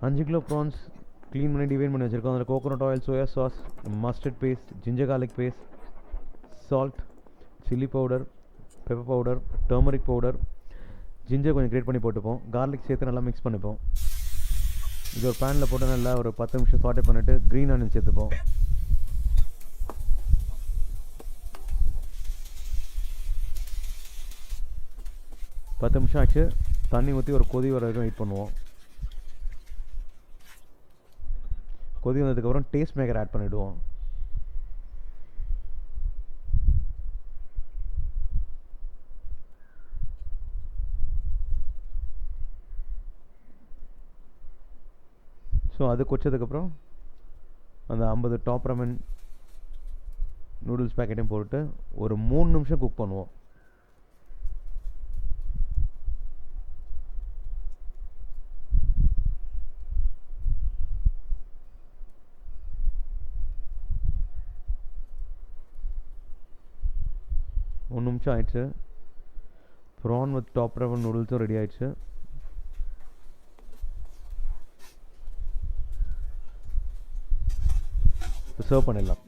5 kilo prawns clean பண்ணி devein பண்ணி வச்சுருக்கோம். அதில் coconut oil, soya sauce, mustard paste, ginger garlic paste, salt, chilli powder, pepper powder, turmeric powder, ginger கொஞ்சம் grate பண்ணி போட்டுப்போம். Garlic சேர்த்து நல்லா மிக்ஸ் பண்ணிப்போம். இது ஒரு பேனில் போட்டு நல்லா ஒரு 10 நிமிஷம் சாட்டே பண்ணிவிட்டு க்ரீன் ஆனியன் சேர்த்துப்போம். பத்து நிமிஷம் ஆச்சு. தண்ணி ஊற்றி ஒரு கொதி வர வரைக்கும் வெயிட் பண்ணுவோம். கொதி வந்ததுக்கப்புறம் டேஸ்ட் மேக்கர் ஆட் பண்ணிவிடுவோம். ஸோ அது கொச்சதுக்கப்புறம் அந்த 50 டாப் ரமன் நூடுல்ஸ் பேக்கெட்டையும் போட்டு ஒரு 3 நிமிஷம் குக் பண்ணுவோம். ஒரு நிமிஷம் ஆயிடுச்சு. ப்ரான் வித் டாப் ரமன் நூடுல்ஸும் ரெடி ஆயிடுச்சு. சர்வ் பண்ணிடலாம்.